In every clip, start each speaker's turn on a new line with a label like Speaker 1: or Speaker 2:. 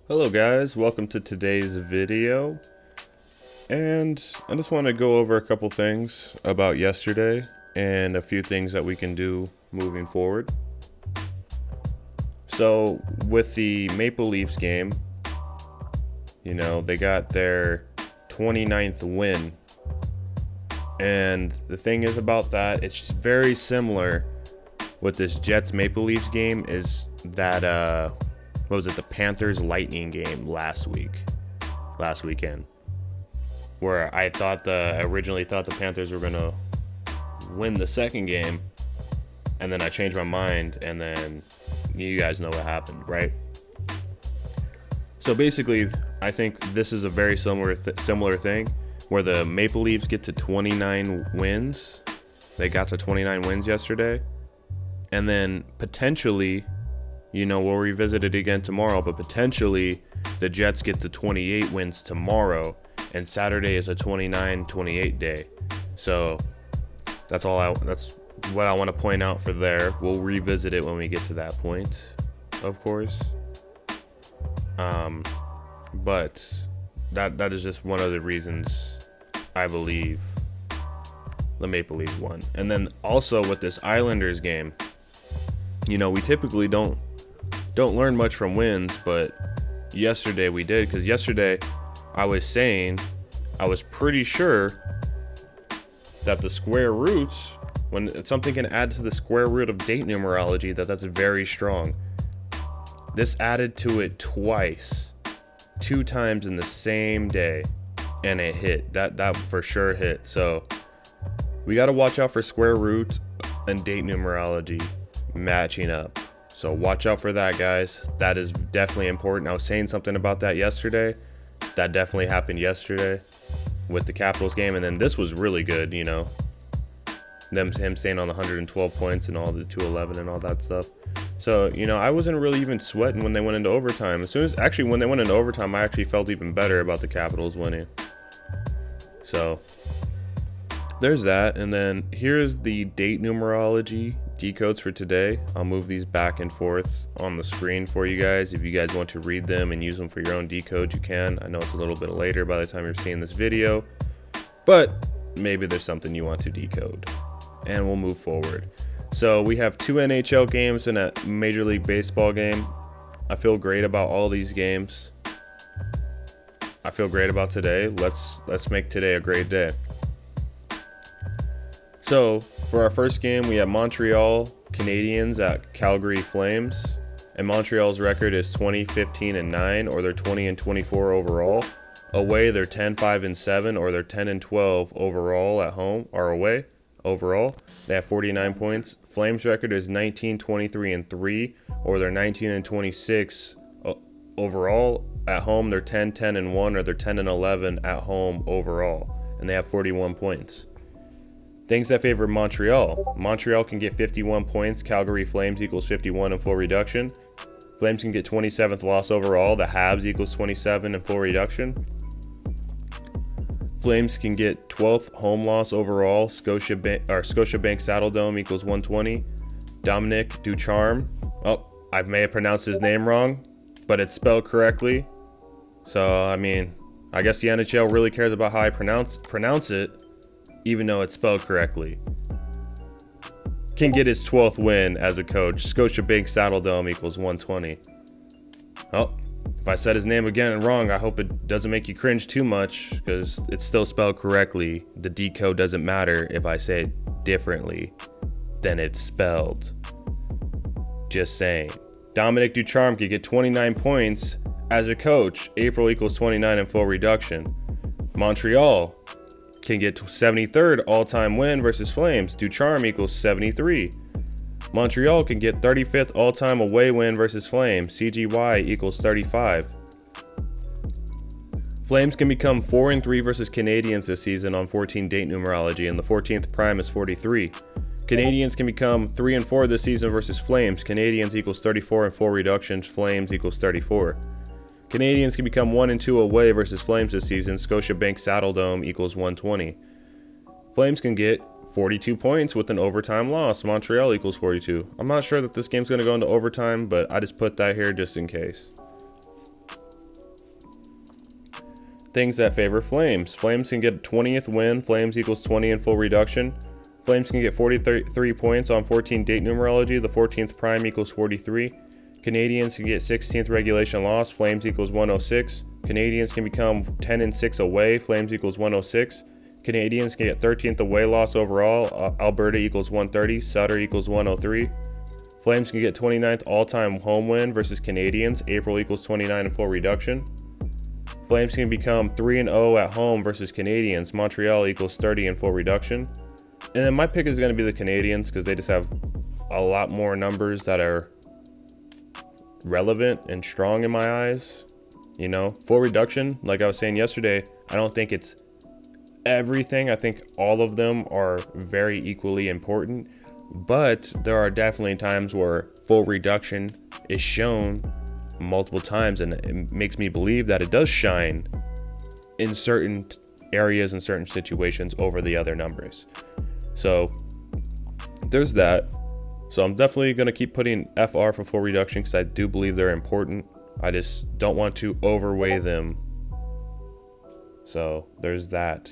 Speaker 1: Hello guys, welcome to today's video, and I just want to go over a couple things about yesterday and a few things that we can do moving forward. So with the Maple Leafs game, they got their 29th win, and the thing is about that, it's very similar with this Jets Maple Leafs game is that what was it, the Panthers Lightning game last weekend, where I originally thought the Panthers were gonna win the second game, and then I changed my mind, and then you guys know what happened, right? So basically, I think this is a very similar thing, where the Maple Leafs get to 29 wins. They got to 29 wins yesterday, and then potentially, we'll revisit it again tomorrow, but potentially the Jets get to 28 wins tomorrow, and Saturday is a 29-28 day. So that's what I want to point out for there. We'll revisit it when we get to that point, of course. But that is just one of the reasons I believe the Maple Leafs won. And then also with this Islanders game, we typically don't learn much from wins, but yesterday we did, because yesterday I was pretty sure that the square roots, when something can add to the square root of date numerology, that's very strong. This added to it twice, 2 times in the same day, and it hit. That for sure hit. So we got to watch out for square root and date numerology matching up. So watch out for that, guys. That is definitely important. I was saying something about that yesterday. That definitely happened yesterday with the Capitals game. And then this was really good, him staying on the 112 points and all the 211 and all that stuff. So, I wasn't really even sweating when they went into overtime. When they went into overtime, I actually felt even better about the Capitals winning. So there's that. And then here's the date numerology decodes for today. I'll move these back and forth on the screen for you guys. If you guys want to read them and use them for your own decode, you can. I know it's a little bit later by the time you're seeing this video, but maybe there's something you want to decode, and we'll move forward. So we have 2 NHL games and a Major League Baseball game. I feel great about all these games. I feel great about today. Let's make today a great day. So for our first game, we have Montreal Canadiens at Calgary Flames, and Montreal's record is 20-15-9, or they're 20-24 overall. Away, they're 10-5-7, or they're 10-12 overall at home, or away overall. They have 49 points. Flames record is 19-23-3, or they're 19-26 overall. At home, they're 10-10-1, or they're 10-11 at home overall, and they have 41 points. Things that favor Montreal. Montreal can get 51 points. Calgary Flames equals 51 in full reduction. Flames can get 27th loss overall. The Habs equals 27 in full reduction. Flames can get 12th home loss overall. Scotiabank Saddledome equals 120. Dominic Ducharme. Oh, I may have pronounced his name wrong, but it's spelled correctly. So, I guess the NHL really cares about how I pronounce it, even though it's spelled correctly. Can get his 12th win as a coach. Scotiabank Saddledome equals 120. Oh, if I said his name again and wrong, I hope it doesn't make you cringe too much, because it's still spelled correctly. The decode doesn't matter if I say it differently than it's spelled. Just saying. Dominic Ducharme could get 29 points as a coach. April equals 29 in full reduction. Montreal can get 73rd all-time win versus Flames. Ducharme equals 73. Montreal can get 35th all-time away win versus Flames. CGY equals 35. Flames can become 4-3 versus Canadiens this season on 14 date numerology, and the 14th prime is 43. Canadiens can become 3-4 this season versus Flames. Canadiens equals 34 in full reduction. Flames equals 34. Canadiens can become 1-2 away versus Flames this season. Scotiabank Saddledome equals 120. Flames can get 42 points with an overtime loss. Montreal equals 42. I'm not sure that this game's going to go into overtime, but I just put that here just in case. Things that favor Flames. Flames can get 20th win. Flames equals 20 in full reduction. Flames can get 43 points on 14 date numerology. The 14th prime equals 43. Canadians can get 16th regulation loss. Flames equals 106. Canadians can become 10-6 away. Flames equals 106. Canadians can get 13th away loss overall. Alberta equals 130. Sutter equals 103. Flames can get 29th all-time home win versus Canadians. April equals 29 in full reduction. Flames can become 3-0 at home versus Canadians. Montreal equals 30 in full reduction. And then my pick is going to be the Canadians because they just have a lot more numbers that are relevant and strong in my eyes. You know, full reduction, like I was saying yesterday, I don't think it's everything. I think all of them are very equally important. But there are definitely times where full reduction is shown multiple times, and it makes me believe that it does shine in certain areas and certain situations over the other numbers. So there's that. So I'm definitely going to keep putting FR for full reduction because I do believe they're important. I just don't want to overweigh them. So there's that.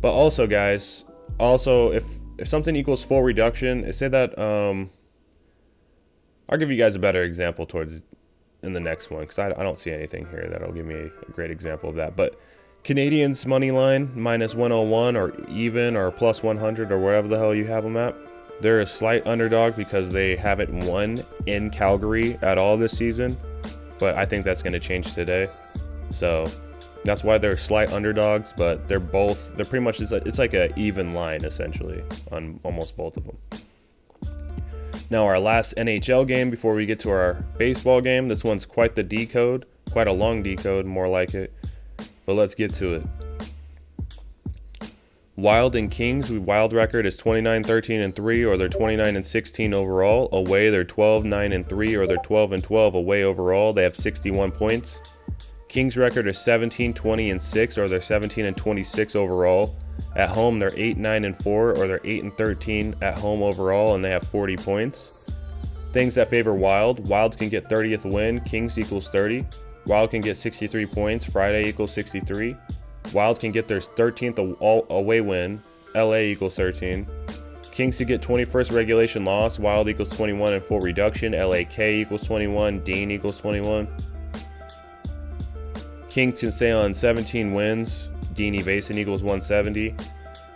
Speaker 1: But also, guys, if something equals full reduction, say that I'll give you guys a better example in the next one because I don't see anything here that'll give me a great example of that. But Canadians money line minus 101 or even or plus 100 or wherever the hell you have them at. They're a slight underdog because they haven't won in Calgary at all this season. But I think that's going to change today. So that's why they're slight underdogs, but they're pretty much, it's like an even line essentially on almost both of them. Now our last NHL game before we get to our baseball game. This one's quite the decode, quite a long decode, more like it. But let's get to it. Wild and Kings, wild record is 29-13-3, or they're 29-16 overall. Away, they're 12-9-3, or they're 12-12 away overall. They have 61 points. Kings record is 17-20-6, or they're 17-26 overall. At home, they're 8-9-4, or they're 8-13 at home overall, and they have 40 points. Things that favor Wild. Wild can get 30th win. Kings equals 30. Wild can get 63 points. Friday equals 63. Wild can get their 13th away win. LA equals 13. Kings to get 21st regulation loss. Wild equals 21 in full reduction. LAK equals 21. Dean equals 21. Kings can stay on 17 wins. Dean Evason equals 170.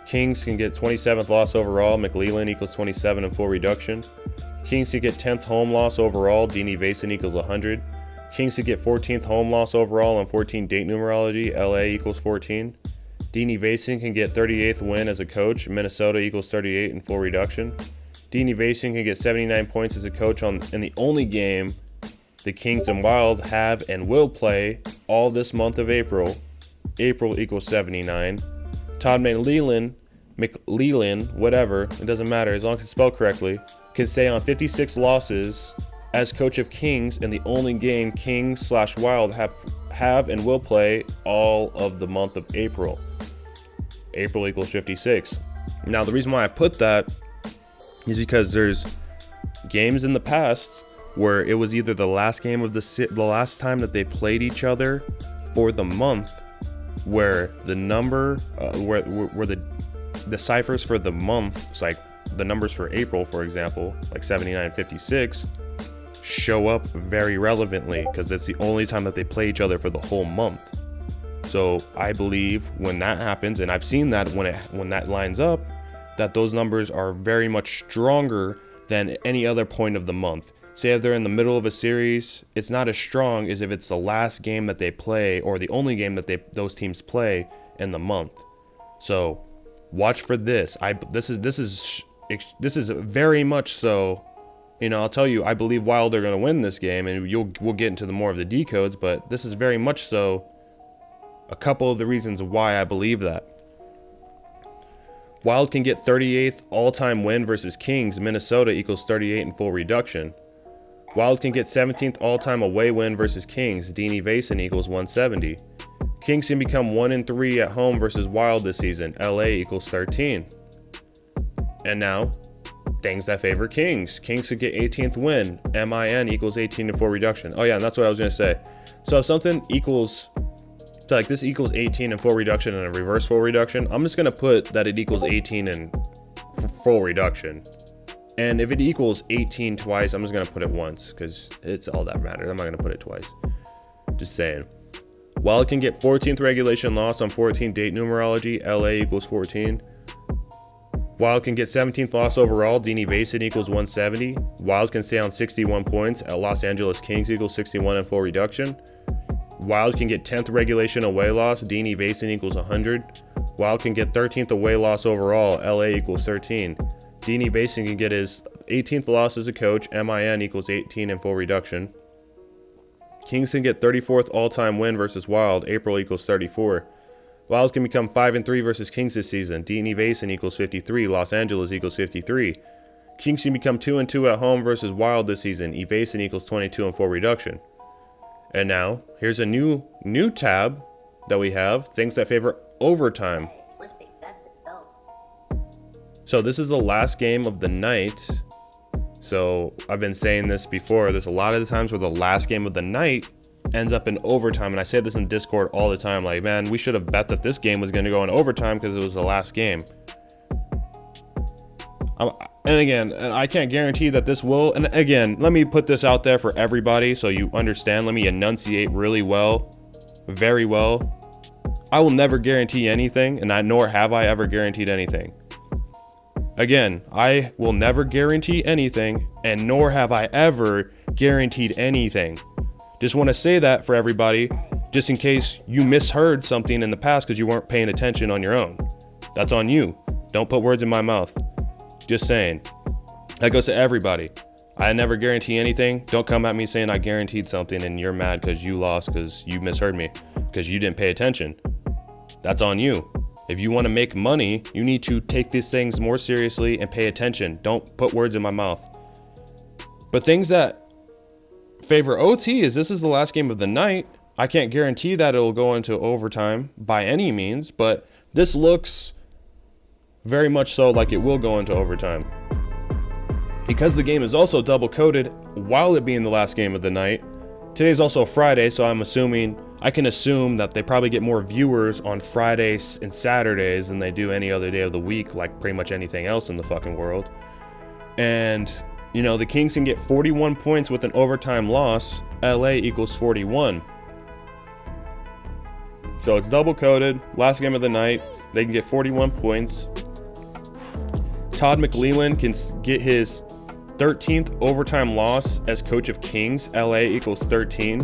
Speaker 1: Kings can get 27th loss overall. McLellan equals 27 in full reduction. Kings to get 10th home loss overall. Dean Evason equals 100. Kings to get 14th home loss overall on 14 date numerology. LA equals 14. Dean Evason can get 38th win as a coach. Minnesota equals 38 in full reduction. Dean Evason can get 79 points as a coach in the only game the Kings and Wild have and will play all this month of April. April equals 79. Todd McLellan, whatever, it doesn't matter as long as it's spelled correctly, can stay on 56 losses as coach of Kings in the only game Kings/Wild have and will play all of the month of April. April equals 56. Now, the reason why I put that is because there's games in the past where it was either the last game of the last time that they played each other for the month, where the number, where the ciphers for the month, it's like the numbers for April, for example, like 79 and 56, show up very relevantly because it's the only time that they play each other for the whole month. So I believe when that happens, and I've seen that when that lines up, that those numbers are very much stronger than any other point of the month. Say if they're in the middle of a series, it's not as strong as if it's the last game that they play or the only game that those teams play in the month. So watch for this. This is very much so. You know, I'll tell you, I believe Wild are going to win this game, and we'll get into the more of the decodes, but this is very much so a couple of the reasons why I believe that. Wild can get 38th all-time win versus Kings. Minnesota equals 38 in full reduction. Wild can get 17th all-time away win versus Kings. Dean Evason equals 170. Kings can become 1-3 at home versus Wild this season. LA equals 13. And now, things that favor Kings. Kings could get 18th win. MIN equals 18 in full reduction. Oh yeah, and that's what I was going to say. So if something equals So like this equals 18 in full reduction and a reverse full reduction. I'm just going to put that it equals 18 in full reduction. And if it equals 18 twice, I'm just going to put it once because it's all that matters. I'm not going to put it twice. Just saying. While it can get 14th regulation loss on 14 date numerology, LA equals 14. Wild can get 17th loss overall, Deanie Vason equals 170. Wild can stay on 61 points at Los Angeles Kings equals 61 in full reduction. Wild can get 10th regulation away loss, Deanie Vason equals 100. Wild can get 13th away loss overall, LA equals 13. Deanie Vason can get his 18th loss as a coach, MIN equals 18 in full reduction. Kings can get 34th all-time win versus Wild, April equals 34. Wild can become 5-3 versus Kings this season, Deanie Vason equals 53, Los Angeles equals 53. Kings can become 2-2 at home versus Wild this season, Vason equals 22 in full reduction. And now, here's a new tab that we have, things that favor overtime. So this is the last game of the night. So I've been saying this before, there's a lot of the times where the last game of the night ends up in overtime. And I say this in Discord all the time, like, man, we should have bet that this game was going to go in overtime because it was the last game. And again, I can't guarantee that this will. And again, let me put this out there for everybody so you understand. Let me enunciate really well, very well. I will never guarantee anything, and nor have I ever guaranteed anything. Again, I will never guarantee anything, and nor have I ever guaranteed anything. Just want to say that for everybody, just in case you misheard something in the past because you weren't paying attention on your own. That's on you. Don't put words in my mouth. Just saying. That goes to everybody. I never guarantee anything. Don't come at me saying I guaranteed something and you're mad because you lost because you misheard me, because you didn't pay attention. That's on you. If you want to make money, you need to take these things more seriously and pay attention. Don't put words in my mouth. But things that favor OT is this is the last game of the night. I can't guarantee that it'll go into overtime by any means, but this looks very much so like it will go into overtime. Because the game is also double coded while it being the last game of the night. Today's also Friday, so I can assume that they probably get more viewers on Fridays and Saturdays than they do any other day of the week, like pretty much anything else in the fucking world. And, you know, the Kings can get 41 points with an overtime loss. LA equals 41. So it's double coded, last game of the night. They can get 41 points. Todd McLellan can get his 13th overtime loss as coach of Kings. LA equals 13.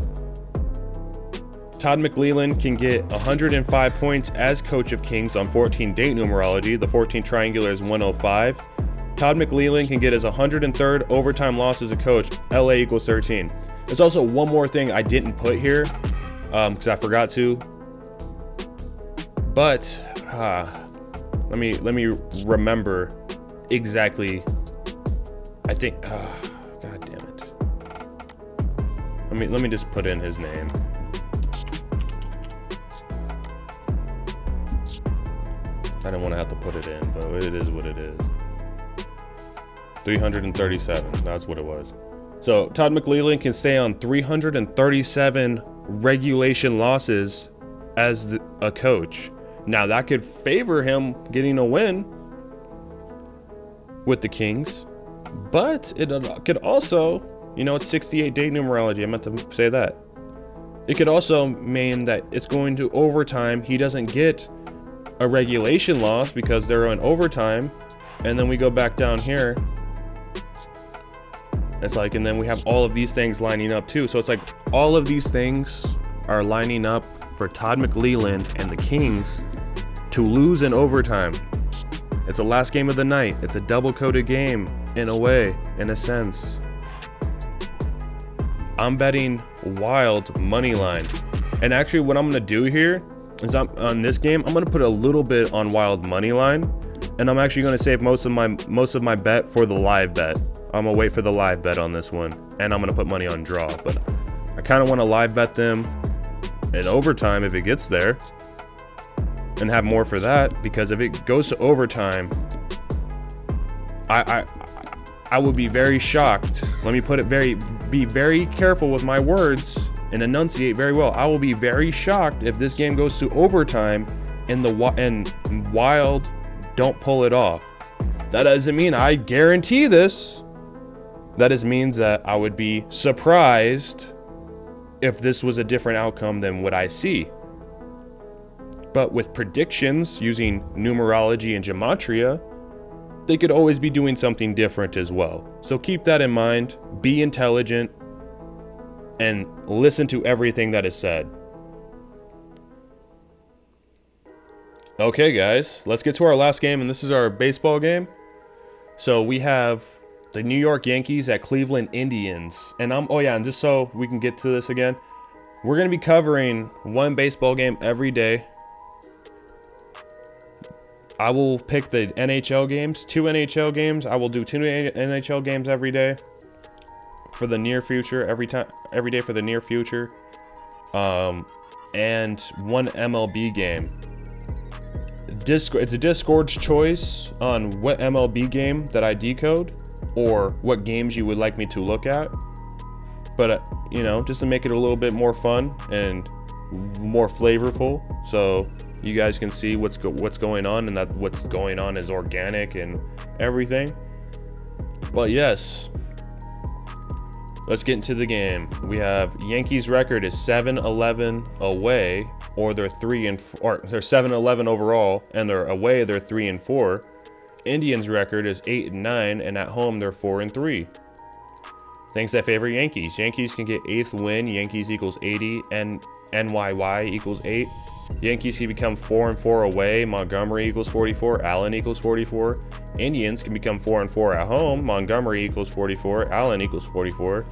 Speaker 1: Todd McLellan can get 105 points as coach of Kings on 14 date numerology. The 14 triangular is 105. Todd McLellan can get his 103rd overtime loss as a coach. LA equals 13. There's also one more thing I didn't put here because I forgot to. But let me remember exactly. I think. God damn it. Let me just put in his name. I didn't want to have to put it in, but it is what it is. 337. That's what it was. So Todd McLellan can stay on 337 regulation losses as a coach. Now that could favor him getting a win with the Kings, but it could also, you know, it's 68 date numerology. I meant to say that. It could also mean that it's going to overtime. He doesn't get a regulation loss because they're in overtime, and then we go back down here. It's like, and then we have all of these things lining up too. So it's like all of these things are lining up for Todd McLellan and the Kings to lose in overtime. It's the last game of the night. It's a double-coded game in a way, in a sense. I'm betting Wild money line. And actually what I'm going to do here is on this game, I'm going to put a little bit on Wild money line, and I'm actually going to save most of my bet for the live bet. I'm going to wait for the live bet on this one, and I'm going to put money on draw. But I kind of want to live bet them in overtime if it gets there, and have more for that, because if it goes to overtime, I would be very shocked. Let me put it be very careful with my words. and enunciate very well. I will be very shocked if this game goes to overtime and Wild don't pull it off. That doesn't mean I guarantee this. That just means that I would be surprised if this was a different outcome than what I see. But with predictions using numerology and gematria, they could always be doing something different as well. So keep that in mind, be intelligent, and listen to everything that is said. Okay, guys, let's get to our last game, and this is our baseball game. So we have the New York Yankees at Cleveland Indians. And and just so we can get to this again, we're going to be covering one baseball game every day. I will pick the NHL games, 2 NHL games. I will do 2 NHL games every day for the near future, every day for the near future. And 1 MLB game. It's a Discord's choice on what MLB game that I decode or what games you would like me to look at. But, just to make it a little bit more fun and more flavorful, so you guys can see what's going on, and that what's going on is organic and everything. But yes, let's get into the game. We have Yankees record is 7-11 away, or they're 7-11 overall, and they're away they're 3-4. Indians record is 8-9, and at home they're 4-3. Things that favor Yankees. Yankees can get 8th win. Yankees equals 80, and NYY equals 8. Yankees can become 4-4 away. Montgomery equals 44. Allen equals 44. Indians can become 4-4 at home. Montgomery equals 44. Allen equals 44.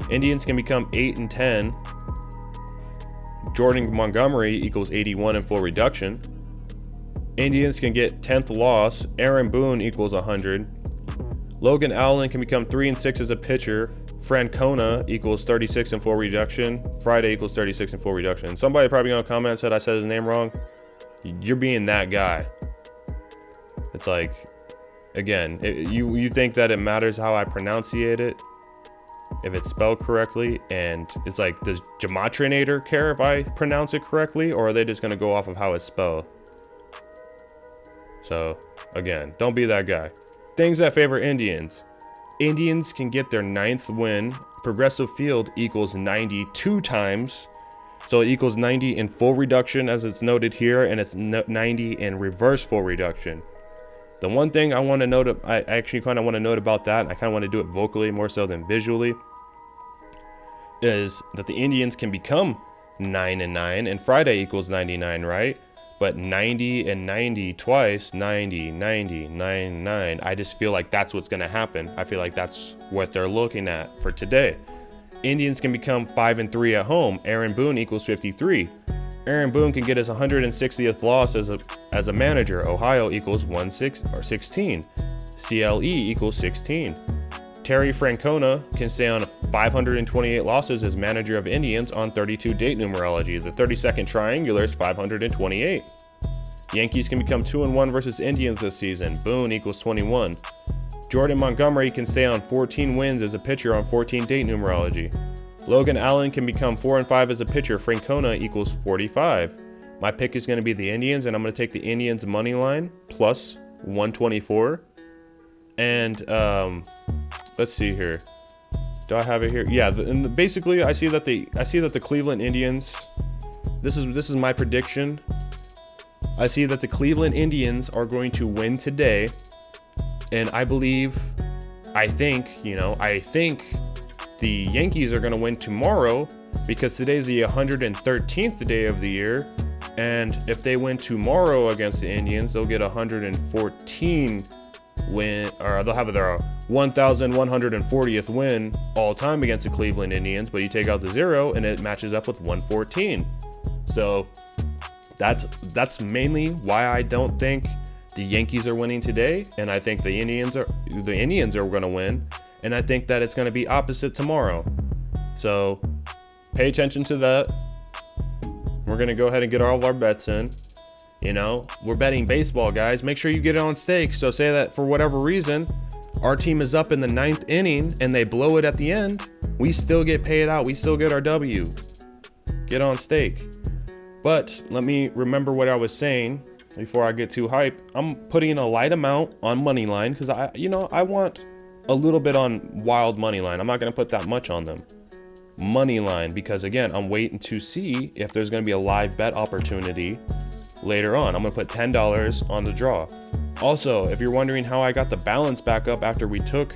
Speaker 1: Indians can become 8-10. Jordan Montgomery equals 81 in full reduction. Indians can get 10th loss. Aaron Boone equals 100. Logan Allen can become 3-6 as a pitcher. Francona equals 36 in full reduction. Friday equals 36 in full reduction. Somebody probably gonna comment said I said his name wrong. You're being that guy. It's like, again, you think that it matters how I pronunciate it, if it's spelled correctly, and it's like, does Gematrinator care if I pronounce it correctly, or are they just gonna go off of how it's spelled? So again, don't be that guy. Things that favor Indians. Indians can get their 9th win. Progressive field equals 92 times. So it equals 90 in full reduction as it's noted here, and it's 90 in reverse full reduction. The one thing I want to note, I actually kind of want to note about that, and I kind of want to do it vocally more so than visually, is that the Indians can become 9-9, and Friday equals 99, right? But 90 and 90 twice, 90, 90, 99. I just feel like that's what's going to happen. I feel like that's what they're looking at for today. Indians can become 5-3 at home. Aaron Boone equals 53. Aaron Boone can get his 160th loss as a manager. Ohio equals 16. CLE equals 16. Terry Francona can stay on 528 losses as manager of Indians on 32 date numerology. The 32nd triangular is 528. Yankees can become 2-1 versus Indians this season. Boone equals 21. Jordan Montgomery can stay on 14 wins as a pitcher on 14 date numerology. Logan Allen can become 4-5 as a pitcher. Francona equals 45. My pick is going to be the Indians, and I'm going to take the Indians money line plus 124. And let's see here. Do I have it here? Yeah, and basically I see that the Cleveland Indians, this is my prediction. I see that the Cleveland Indians are going to win today, and I think the Yankees are going to win tomorrow, because today's the 113th day of the year, and if they win tomorrow against the Indians, they'll get 114 win, or they'll have their 1,140th win all time against the Cleveland Indians, but you take out the 0 and it matches up with 114. So that's mainly why I don't think the Yankees are winning today, and I think the Indians are going to win, and I think that it's going to be opposite tomorrow. So pay attention to that. We're going to go ahead and get all of our bets in. You know, we're betting baseball, guys. Make sure you get it on stake. So say that for whatever reason, our team is up in the 9th inning and they blow it at the end, we still get paid out. We still get our W. Get on stake. But let me remember what I was saying before I get too hype. I'm putting a light amount on money line because I want a little bit on wild money line. I'm not going to put that much on them. Money line, because again, I'm waiting to see if there's going to be a live bet opportunity later on. I'm going to put $10 on the draw. Also, if you're wondering how I got the balance back up after we took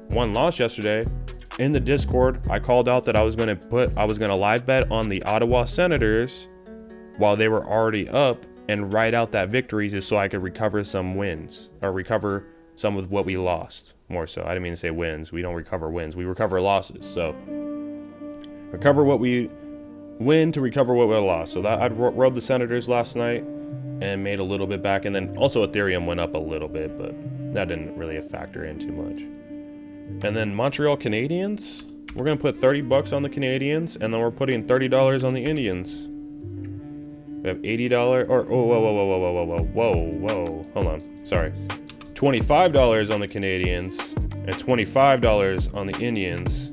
Speaker 1: one loss yesterday, in the Discord, I called out that I was going to live bet on the Ottawa Senators while they were already up and ride out that victory just so I could recover some wins, or recover some of what we lost. More so, I didn't mean to say wins. We don't recover wins. We recover losses. So recover what we win to recover what we lost. So that I rode the Senators last night and made a little bit back. And then also Ethereum went up a little bit, but that didn't really factor in too much. And then Montreal Canadiens, we're going to put $30 on the Canadiens, and then we're putting $30 on the Indians. We have $80, or, whoa, hold on, sorry. $25 on the Canadiens, and $25 on the Indians,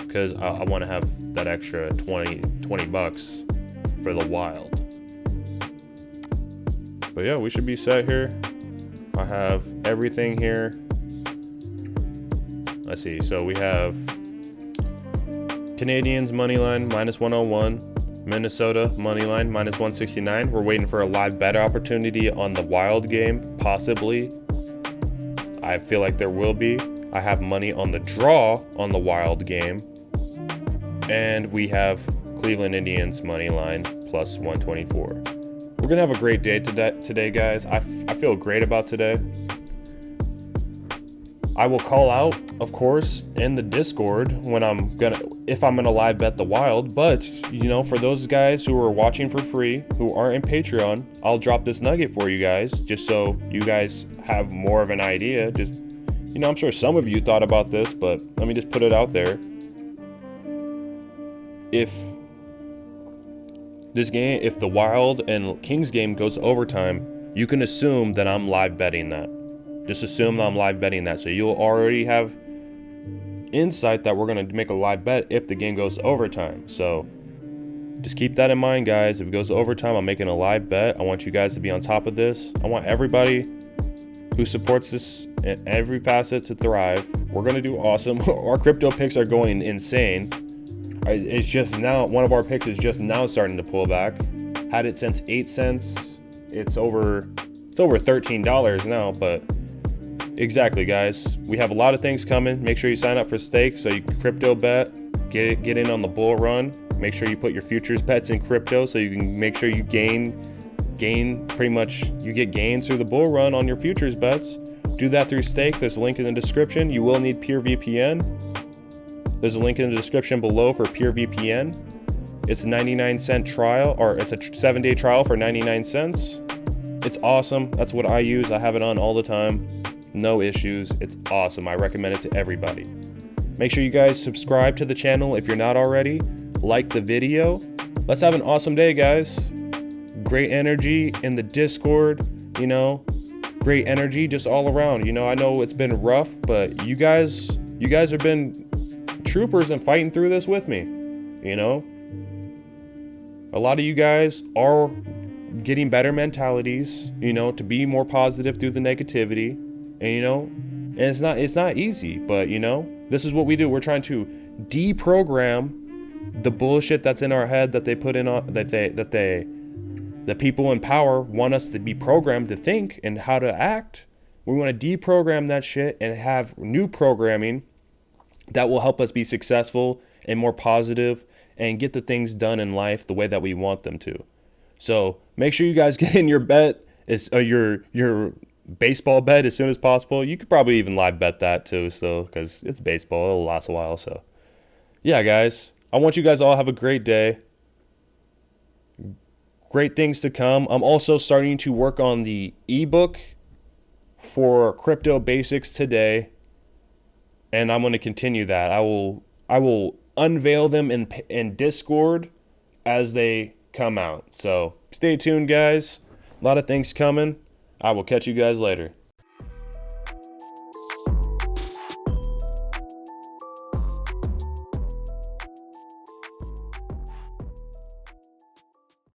Speaker 1: because I want to have that extra $20 for the Wild. But yeah, we should be set here. I have everything here. Let's see, so we have Canadiens moneyline minus 101, Minnesota moneyline minus 169. We're waiting for a live bet opportunity on the Wild game, possibly. I feel like there will be. I have money on the draw on the Wild game. And we have Cleveland Indians moneyline plus 124. We're going to have a great day today, guys. I feel great about today. I will call out, of course, in the Discord if I'm gonna live bet the Wild. But for those guys who are watching for free, who aren't in Patreon, I'll drop this nugget for you guys, just so you guys have more of an idea. Just I'm sure some of you thought about this, but let me just put it out there. If the Wild and Kings game goes to overtime, you can assume that I'm live betting that. Just assume that I'm live betting that. So you'll already have insight that we're going to make a live bet if the game goes to overtime. So just keep that in mind, guys. If it goes to overtime, I'm making a live bet. I want you guys to be on top of this. I want everybody who supports this in every facet to thrive. We're going to do awesome. Our crypto picks are going insane. It's just now, one of our picks is just now starting to pull back. Had it since 8 cents. It's over $13 now, but exactly, guys. We have a lot of things coming. Make sure you sign up for stake so you can crypto bet. Get in on the bull run. Make sure you put your futures bets in crypto so you can make sure you gain pretty much. You get gains through the bull run on your futures bets. Do that through stake. There's a link in the description. You will need Pure VPN. There's a link in the description below for Pure VPN. It's a 99-cent trial, or it's a 7-day trial for 99 cents. It's awesome. That's what I use. I have it on all the time. No issues. It's awesome. I recommend it to everybody. Make sure you guys subscribe to the channel if you're not already. Like the video. Let's have an awesome day, guys. Great energy in the Discord, great energy just all around. I know it's been rough, but you guys have been troopers and fighting through this with me. A lot of you guys are getting better mentalities, to be more positive through the negativity. And it's not easy, but this is what we do. We're trying to deprogram the bullshit that's in our head that they put in the people in power want us to be programmed to think and how to act. We want to deprogram that shit and have new programming that will help us be successful and more positive and get the things done in life the way that we want them to. So make sure you guys get in your bet, your baseball bet as soon as possible. You could probably even live bet that too, so because it's baseball, it'll last a while. So yeah, guys, I want you guys all have a great day. Great things to come. I'm also starting to work on the ebook for crypto basics today, and I'm going to continue that. I will unveil them in Discord as they come out. So stay tuned, guys. A lot of things coming. I will catch you guys later.